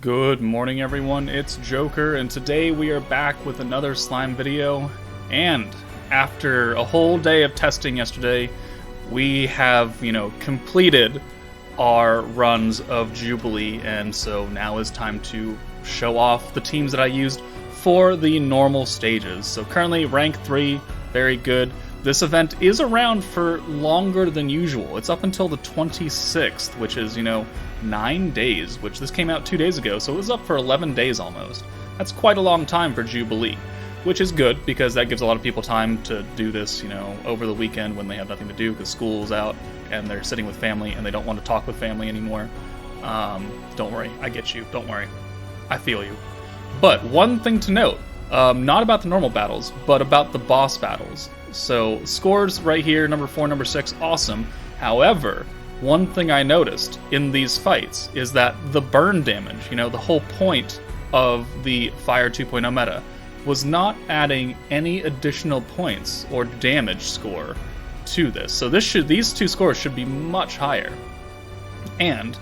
Good morning everyone, it's Joker, and today we are back with another slime video, and after a whole day of testing yesterday, we have, completed our runs of Jubilee, and so now is time to show off the teams that I used for the normal stages. So currently rank 3, very good. This event is around for longer than usual. It's up until the 26th, which is, 9 days, which this came out 2 days ago, so it was up for 11 days almost. That's quite a long time for Jubilee, which is good because that gives a lot of people time to do this, over the weekend when they have nothing to do because school's out and they're sitting with family and they don't want to talk with family anymore. Don't worry, I get you, don't worry. I feel you. But one thing to note, not about the normal battles, but about the boss battles. So, scores right here, number 4, number 6, awesome. However, one thing I noticed in these fights is that the burn damage, the whole point of the Fire 2.0 meta, was not adding any additional points or damage score to this. So these two scores should be much higher. And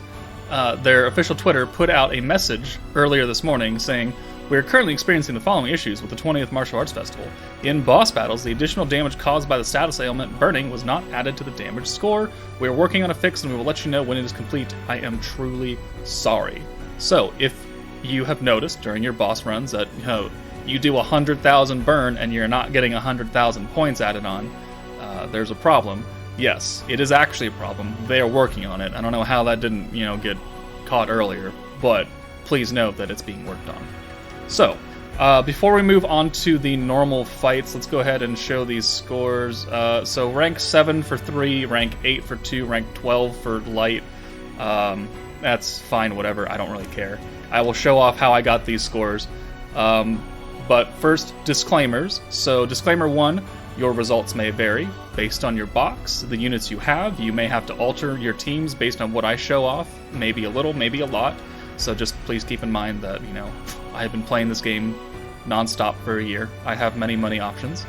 their official Twitter put out a message earlier this morning saying, "We are currently experiencing the following issues with the 20th Martial Arts Festival. In boss battles, the additional damage caused by the status ailment burning was not added to the damage score. We are working on a fix and we will let you know when it is complete. I am truly sorry." So, if you have noticed during your boss runs that you do 100,000 burn and you're not getting 100,000 points added on, there's a problem. Yes, it is actually a problem. They are working on it. I don't know how that didn't, get caught earlier, but please note that it's being worked on. So, before we move on to the normal fights, let's go ahead and show these scores. So rank 7 for 3, rank 8 for 2, rank 12 for light. That's fine, whatever, I don't really care. I will show off how I got these scores. But first, disclaimers. So disclaimer 1, your results may vary based on your box, the units you have. You may have to alter your teams based on what I show off, maybe a little, maybe a lot. So just please keep in mind that, I have been playing this game non-stop for a year. I have many options.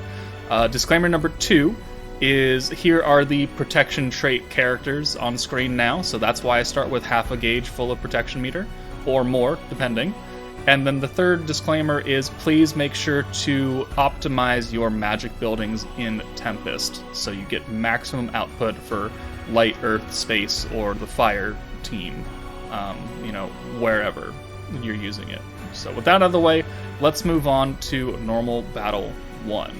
Disclaimer number 2 is here are the protection trait characters on screen now, so that's why I start with half a gauge full of protection meter, or more, depending. And then the third disclaimer is please make sure to optimize your magic buildings in Tempest, so you get maximum output for light, earth, space, or the fire team, wherever you're using it. So with that out of the way, let's move on to normal battle 1.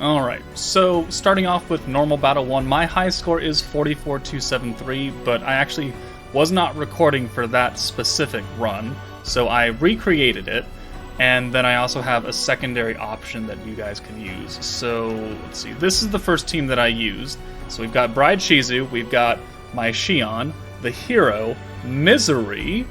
Alright, so starting off with normal battle 1, my high score is 44,273, but I actually was not recording for that specific run, so I recreated it, and then I also have a secondary option that you guys can use. So, let's see, this is the first team that I used. So we've got Bride Shizu, we've got my Shion, the hero, Misery,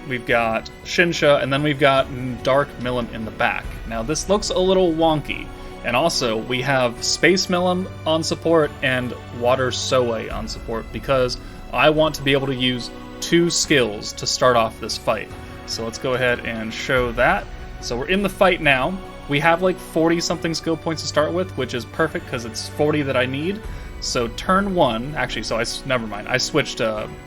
we've got Shinsha, and then we've got Dark Milim in the back. Now this looks a little wonky, and also we have Space Milim on support and Water Soe on support because I want to be able to use 2 skills to start off this fight. So let's go ahead and show that. So we're in the fight now. We have like 40 something skill points to start with, which is perfect because it's 40 that I need. So turn 1, actually, so never mind. I switched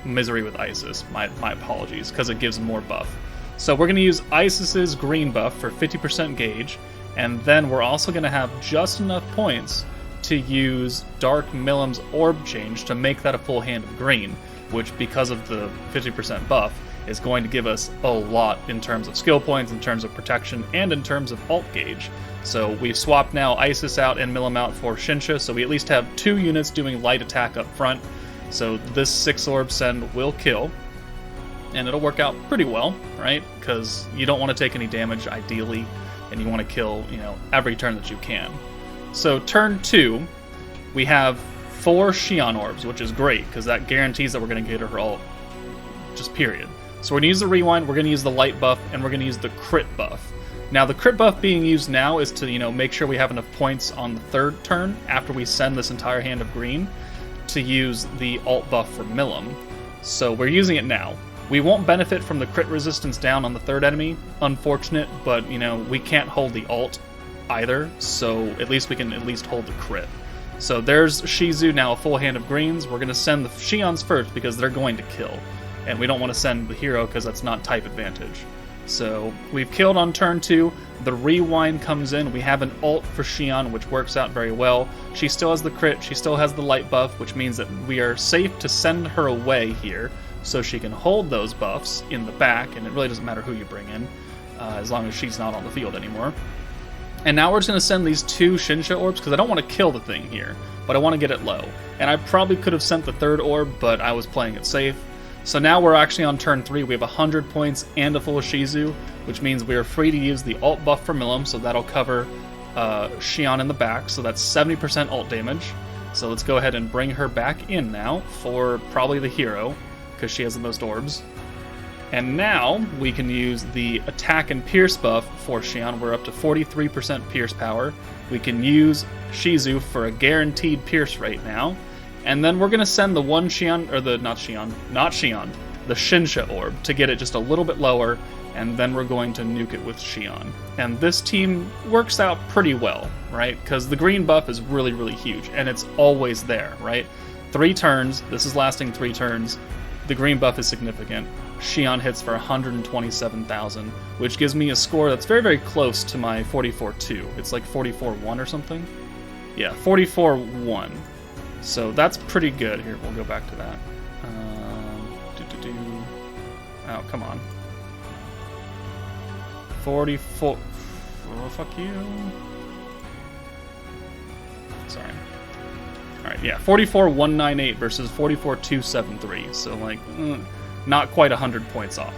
Misery with Isis. My apologies, because it gives more buff. So we're going to use Isis's green buff for 50% gauge, and then we're also going to have just enough points to use Dark Milim's orb change to make that a full hand of green, which, because of the 50% buff, is going to give us a lot in terms of skill points, in terms of protection, and in terms of alt gauge. So we've swapped now Isis out and Milim out for Shinsha, so we at least have 2 units doing light attack up front. So this 6 orb send will kill, and it'll work out pretty well, right? Because you don't want to take any damage, ideally, and you want to kill, every turn that you can. So turn 2, we have 4 Shion orbs, which is great, because that guarantees that we're going to get her ult, just period. So we're going to use the rewind, we're going to use the light buff, and we're going to use the crit buff. Now, the crit buff being used now is to, make sure we have enough points on the 3rd turn, after we send this entire hand of green, to use the alt buff for Milim. So we're using it now. We won't benefit from the crit resistance down on the 3rd enemy, unfortunate, but, we can't hold the alt either, so at least we can hold the crit. So there's Shizu, now a full hand of greens. We're going to send the Shions first because they're going to kill. And we don't want to send the hero because that's not type advantage. So we've killed on turn 2. The rewind comes in. We have an ult for Shion, which works out very well. She still has the crit. She still has the light buff, which means that we are safe to send her away here so she can hold those buffs in the back. And it really doesn't matter who you bring in as long as she's not on the field anymore. And now we're just going to send these 2 Shinsha orbs because I don't want to kill the thing here, but I want to get it low. And I probably could have sent the 3rd orb, but I was playing it safe. So now we're actually on turn 3. We have 100 points and a full Shizu, which means we are free to use the ult buff for Milim, so that'll cover Shion in the back. So that's 70% ult damage. So let's go ahead and bring her back in now for probably the hero, because she has the most orbs. And now we can use the attack and pierce buff for Shion. We're up to 43% pierce power. We can use Shizu for a guaranteed pierce rate now. And then we're going to send the one Shion, or the, not Shion, the Shinsha orb to get it just a little bit lower. And then we're going to nuke it with Shion. And this team works out pretty well, right? Because the green buff is really, really huge. And it's always there, right? 3 turns. This is lasting 3 turns. The green buff is significant. Shion hits for 127,000, which gives me a score that's very, very close to my 44-2. It's like 44-1 or something. Yeah, 44-1. So that's pretty good. Here, we'll go back to that. Oh, come on. 44... Oh, fuck you. Sorry. Alright, yeah, 44-198 versus 44-273. So, like... not quite 100 points off.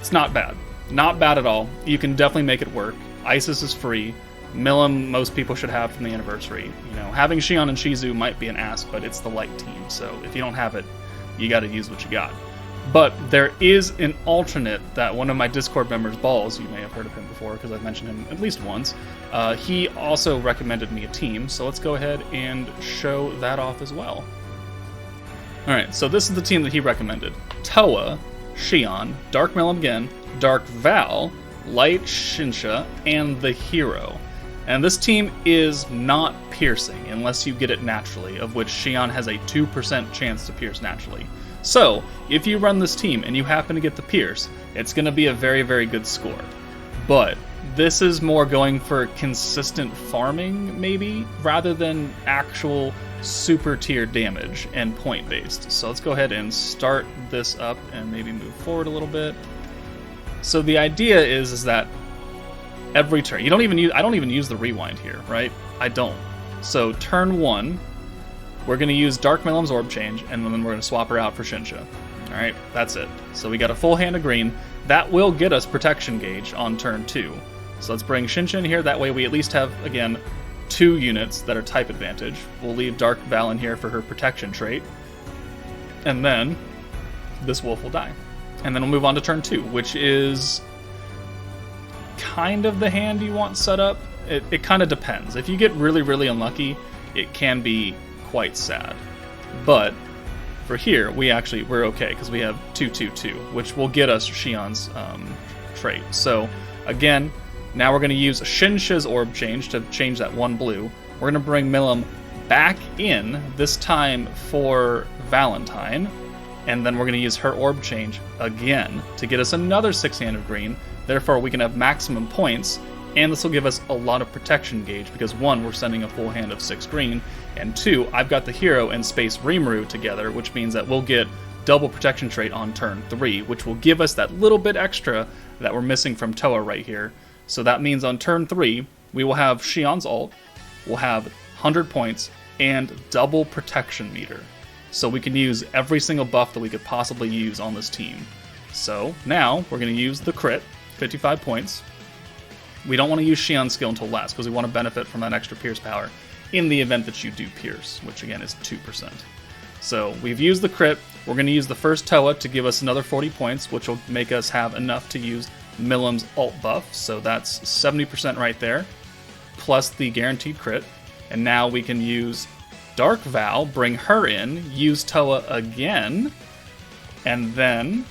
It's not bad. Not bad at all. You can definitely make it work. Isis is free. Milim, most people should have from the anniversary. You know, having Shion and Shizu might be an ask, but it's the light team, so if you don't have it, you gotta use what you got. But there is an alternate that one of my Discord members, Balls, you may have heard of him before because I've mentioned him at least once, he also recommended me a team, so let's go ahead and show that off as well. Alright, so this is the team that he recommended. Towa, Shion, Dark Milim again, Dark Val, Light Shinsha, and the hero. And this team is not piercing unless you get it naturally, of which Shion has a 2% chance to pierce naturally. So, if you run this team and you happen to get the pierce, it's going to be a very, very good score. But this is more going for consistent farming, maybe, rather than actual super tier damage and point based. So let's go ahead and start this up and maybe move forward a little bit. So the idea is that every turn, I don't even use the rewind here, right? I don't. So turn 1, we're going to use Dark Milim's orb change, and then we're going to swap her out for Shinsha. Alright, that's it. So we got a full hand of green. That will get us protection gauge on turn 2. So let's bring Shinsha in here, that way we at least have, again, 2 units that are type advantage. We'll leave Dark Val in here for her protection trait. And then this wolf will die. And then we'll move on to turn 2, which is kind of the hand you want set up. It kind of depends. If you get really, really unlucky, it can be quite sad. But for here, we're okay, because we have 2-2-2, which will get us Shion's trait. So, again, now we're going to use Shinsha's orb change to change that 1 blue. We're going to bring Milim back in, this time for Valentine. And then we're going to use her orb change again to get us another 6 hand of green. Therefore, we can have maximum points. And this will give us a lot of protection gauge because 1, we're sending a full hand of 6 green. And 2, I've got the hero and Space Rimuru together, which means that we'll get double protection trait on turn 3, which will give us that little bit extra that we're missing from Towa right here. So that means on turn 3, we will have Shion's ult, we'll have 100 points, and double protection meter. So we can use every single buff that we could possibly use on this team. So now we're going to use the crit, 55 points. We don't want to use Shion's skill until last because we want to benefit from that extra pierce power in the event that you do pierce, which again is 2%. So we've used the crit. We're going to use the first Towa to give us another 40 points, which will make us have enough to use Milim's ult buff. So that's 70% right there, plus the guaranteed crit. And now we can use Dark Val, bring her in, use Towa again, and then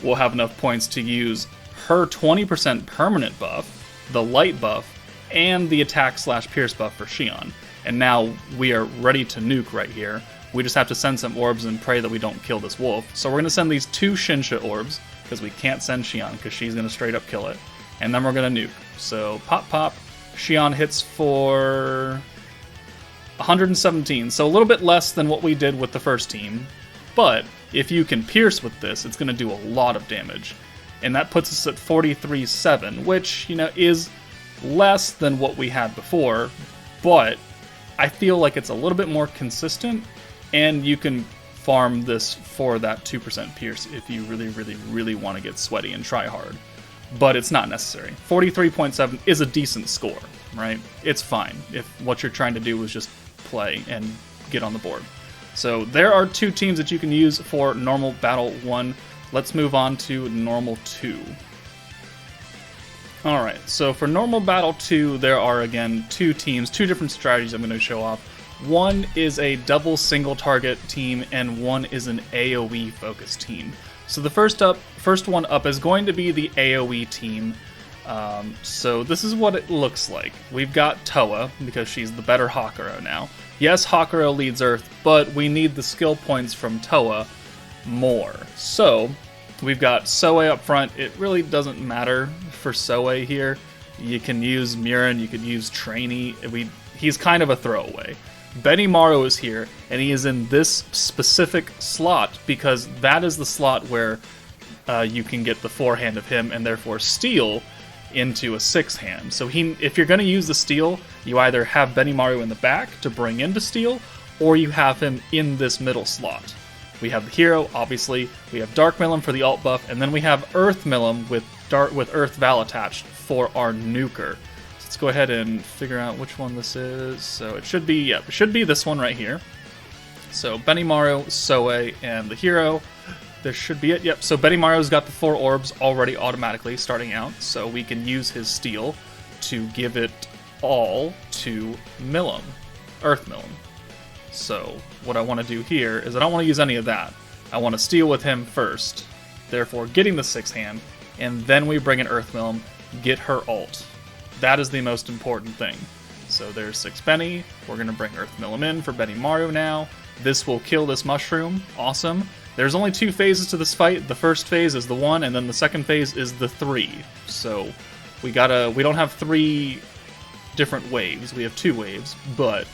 we'll have enough points to use her 20% permanent buff, the light buff, and the attack/pierce buff for Shion. and now we are ready to nuke right here. We just have to send some orbs and pray that we don't kill this wolf. So we're going to send these 2 Shinsha orbs, because we can't send Xion, because she's going to straight up kill it. And then we're going to nuke. So pop, pop. Xion hits for 117, so a little bit less than what we did with the first team. But if you can pierce with this, it's going to do a lot of damage. And that puts us at 43-7, which, is less than what we had before. But I feel like it's a little bit more consistent, and you can farm this for that 2% pierce if you really, really, really want to get sweaty and try hard. But it's not necessary. 43.7 is a decent score, right? It's fine if what you're trying to do is just play and get on the board. So there are 2 teams that you can use for normal battle 1. Let's move on to normal 2. Alright, so for normal battle 2, there are again 2 teams, 2 different strategies I'm going to show off. One is a double single target team, and one is an AoE focused team. So the first one up is going to be the AoE team. So this is what it looks like. We've got Towa, because she's the better Hakuro now. Yes, Hakuro leads Earth, but we need the skill points from Towa more. So we've got Soe up front. It really doesn't matter for Soe here. You can use Murin, you could use Trainee. He's kind of a throwaway. Benimaru is here, and he is in this specific slot because that is the slot where you can get the 4-hand of him and therefore steal into a 6-hand. So if you're going to use the steal, you either have Benimaru in the back to bring in to steal, or you have him in this middle slot. We have the hero, obviously. We have Dark Milim for the alt buff, and then we have Earth Milim with Earth Val attached for our nuker. Let's go ahead and figure out which one this is. So it should be this one right here. So Benimaru, Soe, and the hero. This should be it. Yep, so Benimaru's got the 4 orbs already automatically starting out, so we can use his steal to give it all to Milim, Earth Milim. So what I want to do here is I don't want to use any of that. I want to steal with him first, therefore getting the 6-hand, and then we bring in Earth Milim, get her ult. That is the most important thing. So there's 6 Benny. We're going to bring Earth Milim in for Benimaru now. This will kill this mushroom. Awesome. There's only 2 phases to this fight. The first phase is the 1, and then the second phase is the 3. So we don't have 3 different waves. We have 2 waves, but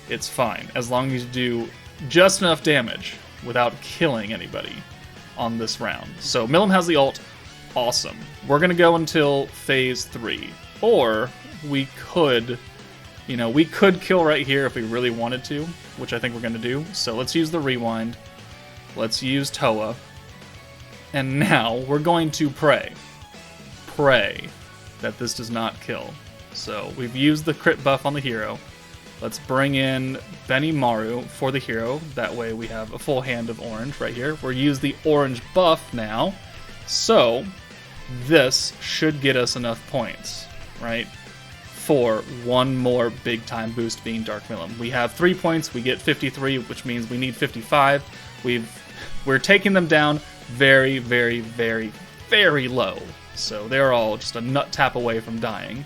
it's fine as long as you do just enough damage without killing anybody on this round. So Milim has the ult. Awesome. We're going to go until phase 3. Or we could kill right here if we really wanted to, which I think we're going to do. So let's use the rewind. Let's use Towa. And now we're going to pray that this does not kill. So we've used the crit buff on the hero. Let's bring in Benimaru for the hero. That way we have a full hand of orange right here. We'll use the orange buff now. So this should get us enough points, right? For one more big time boost being Dark Milim. We have 3 points, we get 53, which means we need 55. We're taking them down very, very, very, very low. So they're all just a nut tap away from dying,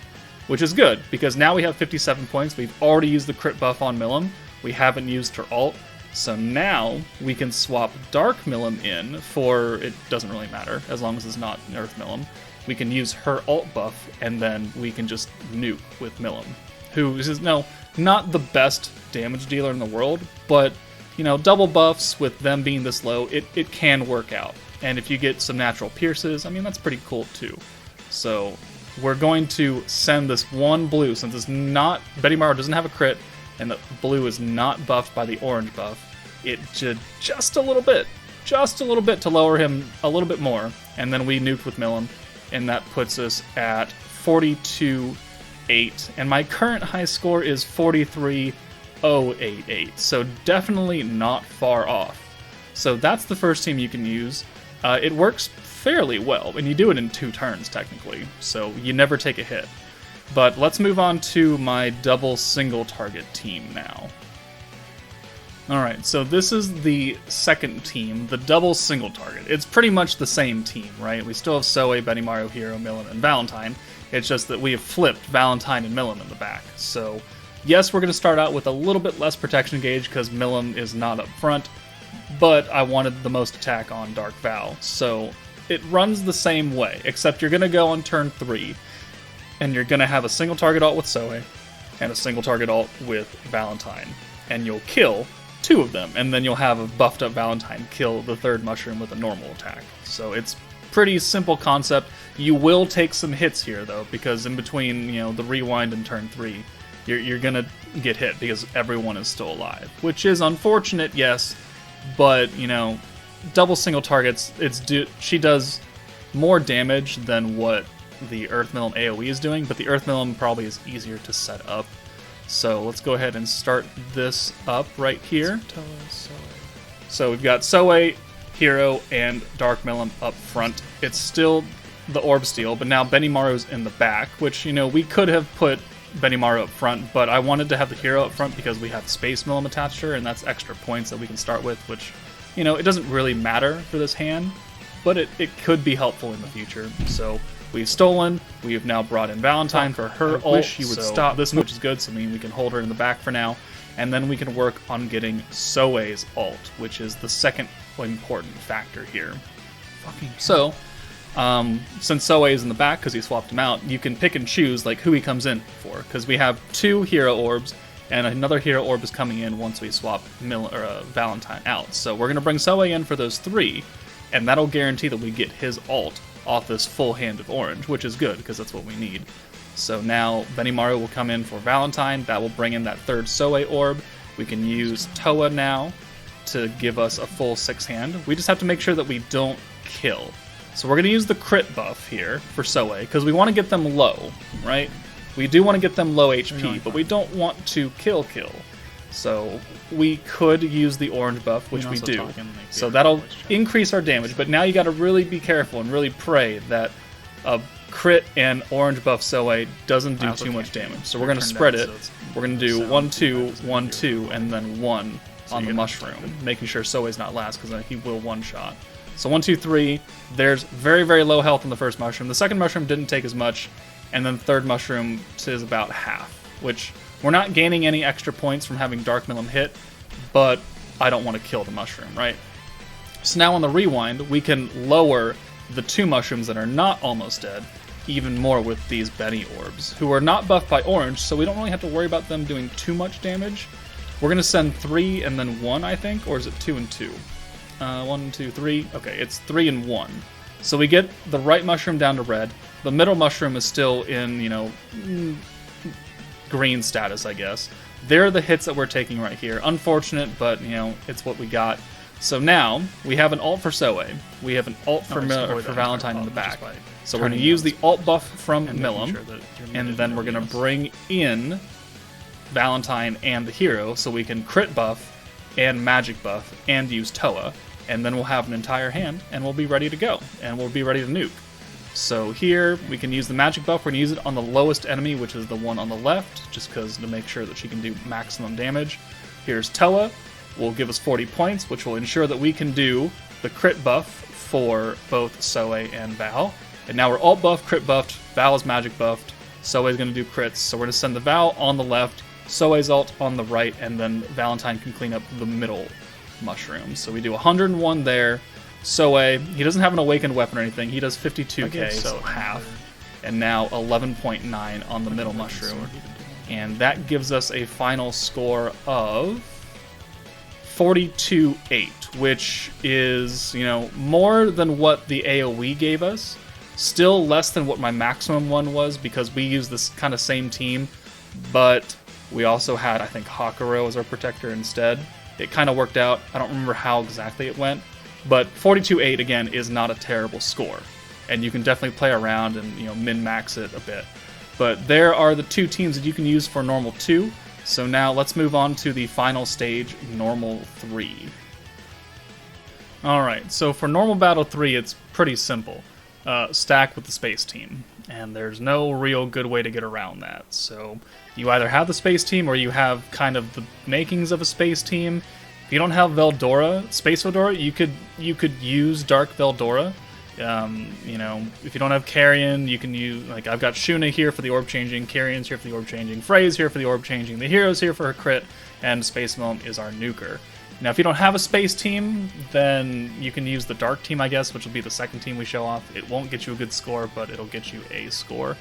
which is good, because now we have 57 points. We've already used the crit buff on Milim. We haven't used her ult. So now we can swap Dark Milim in for, it doesn't really matter, as long as it's not Earth Milim. We can use her ult buff, and then we can just nuke with Milim, who is, not the best damage dealer in the world, but, double buffs with them being this low, it can work out. And if you get some natural pierces, that's pretty cool too. So we're going to send this one blue, since it's not, Benimaru doesn't have a crit, and the blue is not buffed by the orange buff. It just a little bit to lower him a little bit more, and then we nuke with Milim, and that puts us at 42-8, and my current high score is 43,088, so definitely not far off. So that's the first team you can use. It works fairly well, and you do it in 2 turns technically, so you never take a hit. But let's move on to my double single target team now. Alright, so this is the second team, the double single target. It's pretty much the same team, right? We still have Soe, Benimaru, Hero, Milim, and Valentine. It's just that we have flipped Valentine and Milim in the back. So Yes, we're going to start out with a little bit less protection gauge because Milim is not up front, but I wanted the most attack on Dark Val. So it runs the same way, except you're going to go on turn 3, and you're going to have a single target ult with Soe, and a single target ult with Valentine. And you'll kill 2 of them, and then you'll have a buffed up Valentine kill the 3rd mushroom with a normal attack. So it's pretty simple concept. You will take some hits here, though, because in between, the rewind and turn 3, you're gonna get hit because everyone is still alive, which is unfortunate, yes, but double single targets. She does more damage than what the Earth Milim AoE is doing, but the Earth Milim probably is easier to set up. So let's go ahead and start this up right here. So we've got Soe, Hero, and Dark Milim up front. It's still the Orb Steel, but now Benimaru's in the back, which we could have put Benimaru up front, but I wanted to have the Hero up front because we have Space Milim attached to her, and that's extra points that we can start with, which, it doesn't really matter for this hand, but it could be helpful in the future. So we've stolen, we have now brought in Valentine for her ult. Wish he would stop this, which is good, so we can hold her in the back for now, and then we can work on getting Soe's ult, which is the second important factor here. So, since Soe is in the back because he swapped him out, you can pick and choose who he comes in for, because we have 2 hero orbs and another hero orb is coming in once we swap Valentine out. So we're going to bring Soe in for those 3, and that'll guarantee that we get his ult off this full hand of orange, which is good because that's what we need. So now Benimaru will come in for Valentine. That will bring in that 3rd Soe orb. We can use Towa now to give us a full 6 hand. We just have to make sure that we don't kill. So we're going to use the crit buff here for Soe, because we want to get them low, right? We do want to get them low HP, but we don't want to kill. So we could use the orange buff, which we do. So that'll increase our damage, but now you got to really be careful and really pray that a crit and orange buff Soe doesn't do too much damage. So we're going to spread it. We're going to do 1, 2, 1, 2, and then 1 on the mushroom, making sure Soe's not last, because he will one-shot. So 1, 2, 3, there's very, very low health on the first mushroom. The second mushroom didn't take as much, and then third mushroom is about half, which we're not gaining any extra points from having Dark Milim hit, but I don't want to kill the mushroom, right? So now on the rewind, we can lower the 2 mushrooms that are not almost dead even more with these Benny orbs, who are not buffed by orange, so we don't really have to worry about them doing too much damage. We're going to send 3 and then 1, I think, or is it 2 and 2? 1, 2, 3. Okay, it's 3 and 1. So we get the right mushroom down to red. The middle mushroom is still in, green status, I guess. They're the hits that we're taking right here. Unfortunate, but, it's what we got. So now, we have an ult for Soe. We have an ult for Valentine in the back. So we're going to use the ult buff from Milim, and then we're going to bring in Valentine and the hero, so we can crit buff and magic buff and use Towa. And then we'll have an entire hand, and we'll be ready to go, and we'll be ready to nuke. So here, we can use the magic buff. We're going to use it on the lowest enemy, which is the one on the left, just because to make sure that she can do maximum damage. Here's Towa. Will give us 40 points, which will ensure that we can do the crit buff for both Soe and Val. And now we're alt buffed, crit buffed, Val is magic buffed, Soe is going to do crits. So we're going to send the Val on the left, Soe's ult on the right, and then Valentine can clean up the middle mushroom. So we do 101 there. Soe, he doesn't have an awakened weapon or anything. He does 52k, so half. And now 11.9 on the middle mushroom. And that gives us a final score of 42.8, which is, more than what the AoE gave us. Still less than what my maximum one was, because we used this kind of same team, but we also had, I think, Hakuro as our protector instead. It kind of worked out. I don't remember how exactly it went, but 42.8, again, is not a terrible score. And you can definitely play around and, min-max it a bit. But there are the 2 teams that you can use for Normal 2. So now let's move on to the final stage, Normal 3. Alright, so for Normal Battle 3, it's pretty simple. Stack with the space team. And there's no real good way to get around that. So you either have the space team or you have kind of the makings of a space team. If you don't have Veldora, Space Veldora, you could use Dark Veldora. You know, if you don't have Carrion, you can use, like, I've got Shuna here for the orb changing, Carrion's here for the orb changing, Frey's here for the orb changing, the hero's here for her crit, and Space Milm is our nuker. Now, if you don't have a space team, then you can use the dark team, I guess, which will be the second team we show off. It won't get you a good score, but it'll get you a score.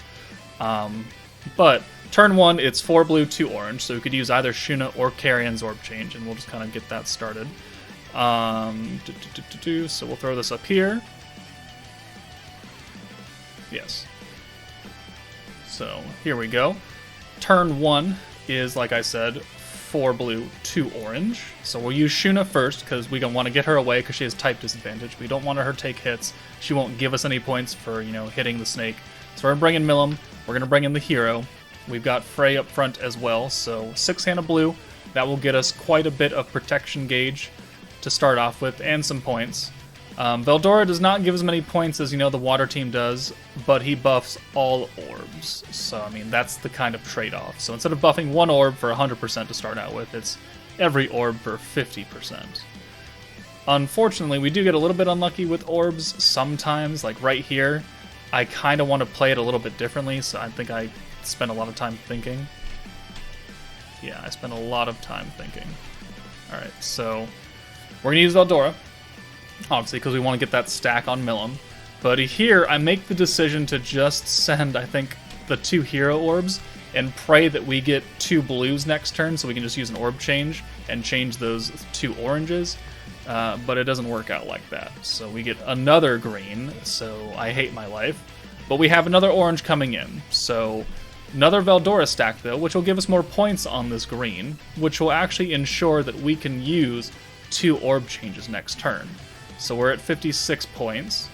But turn 1, it's 4 blue, 2 orange, so we could use either Shuna or Carrion's orb change, and we'll just kind of get that started. So we'll throw this up here. Yes. So here we go. Turn 1 is, like I said, 4 blue, 2 orange. So we'll use Shuna first, because we don't want to get her away, because she has type disadvantage. We don't want her to take hits. She won't give us any points for, you know, hitting the snake. So we're bringing Millum. We're going to bring in the hero. We've got Frey up front as well, so 6 hand of blue. That will get us quite a bit of protection gauge to start off with, and some points. Veldora does not give as many points as, you know, the water team does, but he buffs all orbs. So, I mean, that's the kind of trade-off. So instead of buffing one orb for 100% to start out with, it's every orb for 50%. Unfortunately, we do get a little bit unlucky with orbs sometimes, like right here. I kind of want to play it a little bit differently, so I think I spent a lot of time thinking. Yeah, I spent a lot of time thinking. Alright, so we're going to use Veldora, obviously, because we want to get that stack on Millum. But here, I make the decision to just send, I think, the 2 hero orbs and pray that we get 2 blues next turn, so we can just use an orb change and change those 2 oranges. But it doesn't work out like that. So we get another green, so I hate my life. But we have another orange coming in, so another Veldora stack, though, which will give us more points on this green, which will actually ensure that we can use 2 orb changes next turn. So we're at 56 points.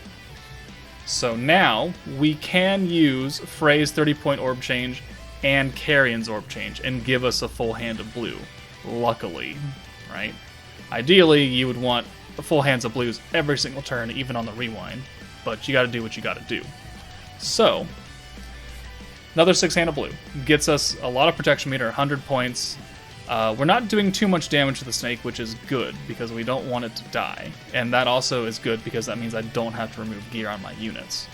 So now we can use Frey's 30-point orb change and Carrion's orb change and give us a full hand of blue. Luckily, right? Ideally, you would want full hands of blues every single turn, even on the rewind, but you gotta do what you gotta do. So, another 6 hand of blue gets us a lot of protection meter, 100 points. We're not doing too much damage to the snake, which is good, because we don't want it to die. And that also is good, because that means I don't have to remove gear on my units.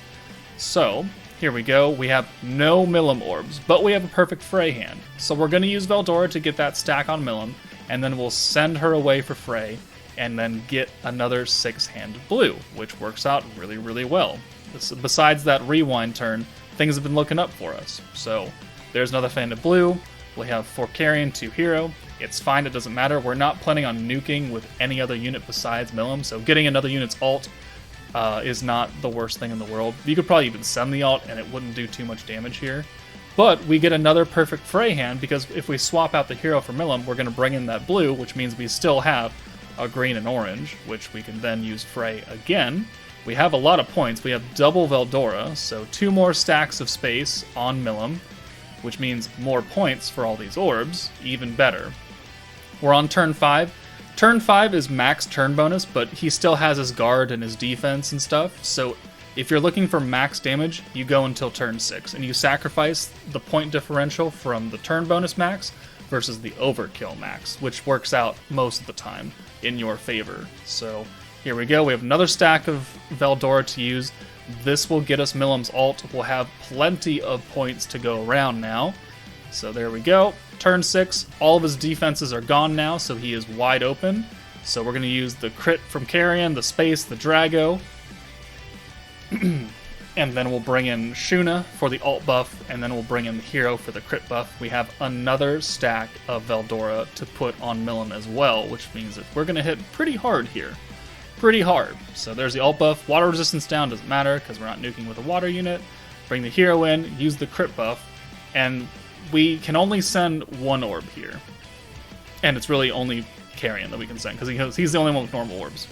So, here we go. We have no Millum orbs, but we have a perfect Frey hand. So we're going to use Veldora to get that stack on Millum, and then we'll send her away for Frey, and then get another 6 hand of blue, which works out really, really well. Besides that rewind turn, things have been looking up for us. So, there's another hand of blue. We have 4 Carrion, 2 hero. It's fine, it doesn't matter. We're not planning on nuking with any other unit besides Millum, so getting another unit's ult is not the worst thing in the world. You could probably even send the ult and it wouldn't do too much damage here. But we get another perfect Frey hand, because if we swap out the hero for Millum, we're going to bring in that blue, which means we still have a green and orange, which we can then use Frey again. We have a lot of points. We have double Veldora, so 2 more stacks of space on Millum, which means more points for all these orbs, even better. We're on turn 5. Turn 5 is max turn bonus, but he still has his guard and his defense and stuff, so if you're looking for max damage, you go until turn 6, and you sacrifice the point differential from the turn bonus max versus the overkill max, which works out most of the time in your favor. So here we go, we have another stack of Veldora to use. This will get us Millum's ult. We'll have plenty of points to go around now. So there we go. Turn 6, all of his defenses are gone now, so he is wide open. So we're going to use the crit from Carrion, the space, the Drago. And then we'll bring in Shuna for the ult buff, and then we'll bring in the hero for the crit buff. We have another stack of Veldora to put on Millum as well, which means that we're going to hit pretty hard here. Pretty hard. So there's the ult buff. Water resistance down doesn't matter because we're not nuking with a water unit. Bring the hero in, use the crit buff, and we can only send 1 orb here. And it's really only Carrion that we can send, because he's the only one with normal orbs.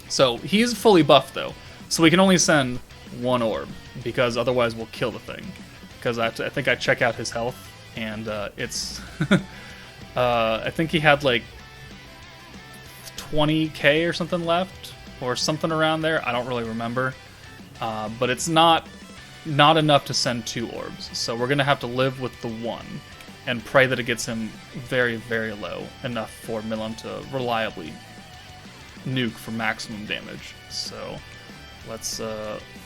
So he's fully buffed though, so we can only send 1 orb, because otherwise we'll kill the thing. Because I think I check out his health, and it's... I think he had like 20k or something left, or something around there. I don't really remember, but it's not enough to send 2 orbs, so we're gonna have to live with the 1 and pray that it gets him very, very low, enough for Millum to reliably nuke for maximum damage. So Let's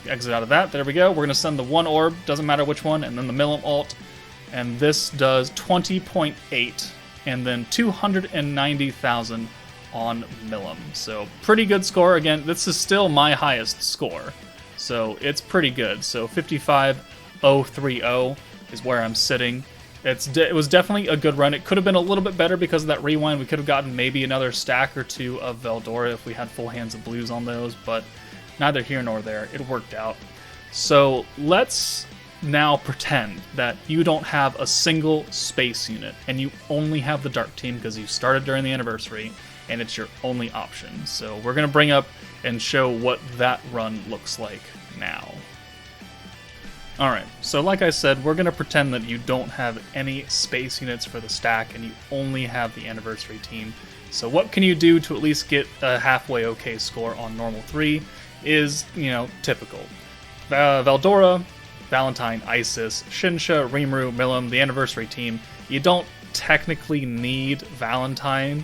exit out of that. There we go. We're going to send the 1 orb, doesn't matter which one, and then the Milim ult. And this does 20.8 and then 290,000 on Milim. So pretty good score. Again, this is still my highest score. So it's pretty good. So 55,030 is where I'm sitting. It was definitely a good run. It could have been a little bit better because of that rewind. We could have gotten maybe another stack or 2 of Veldora if we had full hands of blues on those, but neither here nor there. It worked out. So let's now pretend that you don't have a single space unit and you only have the Dark Team because you started during the anniversary and it's your only option. So we're going to bring up and show what that run looks like now. Alright, so like I said, we're going to pretend that you don't have any space units for the stack and you only have the anniversary team. So what can you do to at least get a halfway okay score on normal 3 is, typical. Veldora, Valentine, Isis, Shinsha, Rimuru, Milim, the anniversary team. You don't technically need Valentine,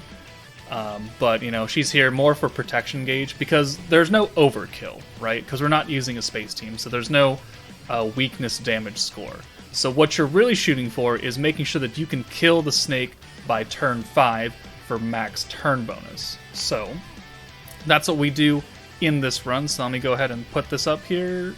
but, she's here more for protection gauge because there's no overkill, right? Because we're not using a space team, so there's no weakness damage score. So what you're really shooting for is making sure that you can kill the snake by turn 5 for max turn bonus. So that's what we do in this run. So let me go ahead and put this up here,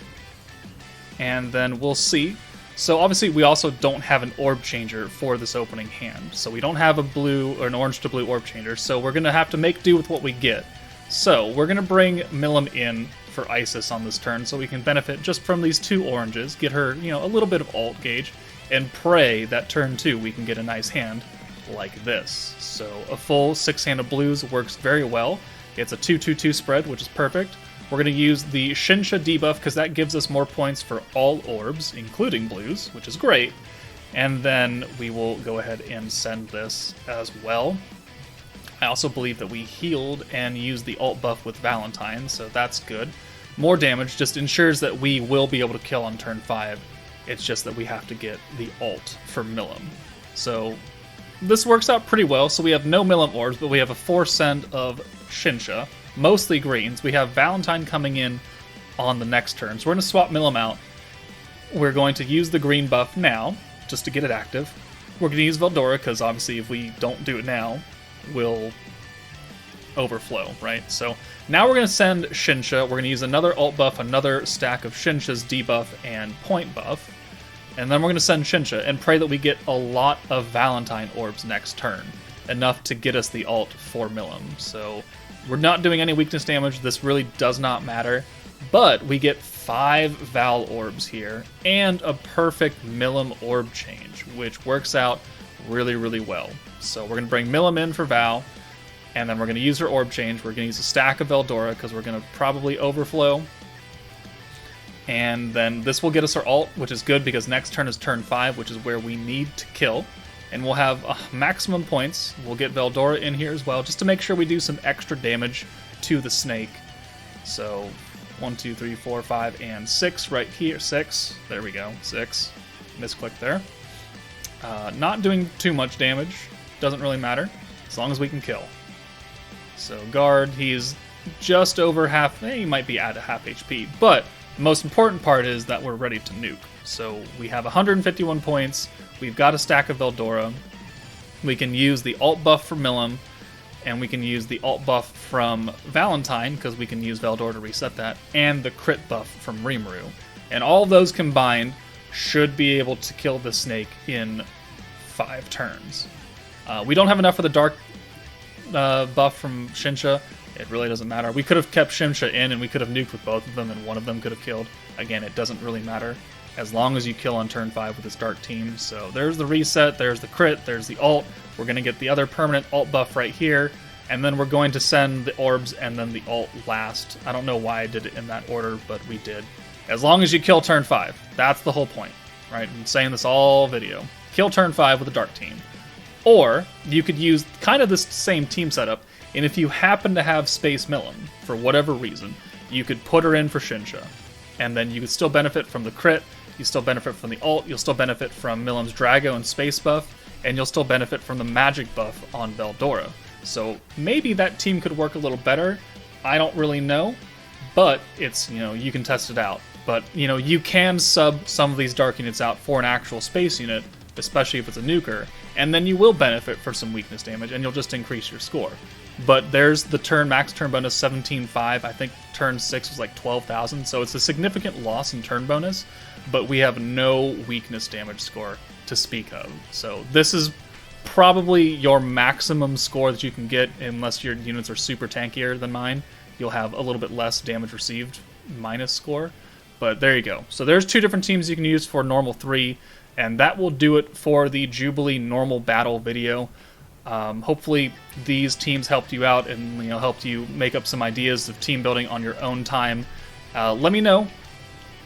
and then we'll see. So obviously we also don't have an orb changer for this opening hand. So we don't have a blue or an orange to blue orb changer, so we're going to have to make do with what we get. So we're going to bring Milim in for Isis on this turn so we can benefit just from these 2 oranges, get her, a little bit of ult gauge, and pray that turn 2 we can get a nice hand like this. So a full 6 hand of blues works very well. It's a 2-2-2 spread, which is perfect. We're going to use the Shinsha debuff because that gives us more points for all orbs, including blues, which is great. And then we will go ahead and send this as well. I also believe that we healed and used the ult buff with Valentine, so that's good. More damage just ensures that we will be able to kill on turn 5. It's just that we have to get the ult for Milim. So this works out pretty well. So we have no Milim orbs, but we have a 4 send of Shinsha, mostly greens. We have Valentine coming in on the next turn, so we're going to swap Milim out. We're going to use the green buff now, just to get it active. We're going to use Veldora, because obviously if we don't do it now, will overflow, right? So now we're going to send Shinsha. We're going to use another ult buff, another stack of Shinsha's debuff and point buff, and then we're going to send Shinsha and pray that we get a lot of Valentine orbs next turn, enough to get us the ult for Milim. So we're not doing any weakness damage. This really does not matter, but we get 5 Val orbs here and a perfect Milim orb change, which works out really, really well. So we're going to bring Milim in for Val, and then we're going to use her orb change. We're going to use a stack of Veldora because we're going to probably overflow. And then this will get us our ult, which is good because next turn is turn 5, which is where we need to kill. And we'll have maximum points. We'll get Veldora in here as well, just to make sure we do some extra damage to the snake. So 1, 2, 3, 4, 5, and 6 right here. 6. There we go. 6. Misclick there. Not doing too much damage. Doesn't really matter, as long as we can kill. So guard, he's just over half, he might be at a half HP, but the most important part is that we're ready to nuke. So we have 151 points, we've got a stack of Veldora, we can use the ult buff for Milim, and we can use the ult buff from Valentine, because we can use Veldora to reset that, and the crit buff from Rimuru. And all of those combined should be able to kill the snake in 5 turns. We don't have enough for the dark buff from Shinsha. It really doesn't matter. We could have kept Shinsha in and we could have nuked with both of them and one of them could have killed. Again, it doesn't really matter as long as you kill on turn 5 with this dark team. So there's the reset, there's the crit, there's the ult. We're going to get the other permanent ult buff right here, and then we're going to send the orbs and then the ult last. I don't know why I did it in that order, but we did. As long as you kill turn 5. That's the whole point, right? I'm saying this all video. Kill turn 5 with the dark team. Or you could use kind of this same team setup, and if you happen to have Space Milim, for whatever reason, you could put her in for Shinsha. And then you could still benefit from the crit, you still benefit from the ult, you'll still benefit from Milim's Drago and Space buff, and you'll still benefit from the magic buff on Veldora. So maybe that team could work a little better, I don't really know, but it's, you know, you can test it out. But, you know, you can sub some of these dark units out for an actual space unit, especially if it's a nuker, and then you will benefit for some weakness damage, and you'll just increase your score. But there's the max turn bonus 17.5, I think turn 6 was like 12,000, so it's a significant loss in turn bonus, but we have no weakness damage score to speak of. So this is probably your maximum score that you can get, unless your units are super tankier than mine. You'll have a little bit less damage received minus score. But there you go. So there's 2 different teams you can use for normal 3, and that will do it for the Jubilee normal battle video. Hopefully these teams helped you out and, you know, helped you make up some ideas of team building on your own time. Let me know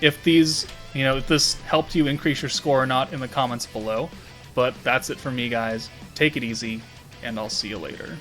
if these, you know, if this helped you increase your score or not in the comments below. But that's it for me, guys. Take it easy, and I'll see you later.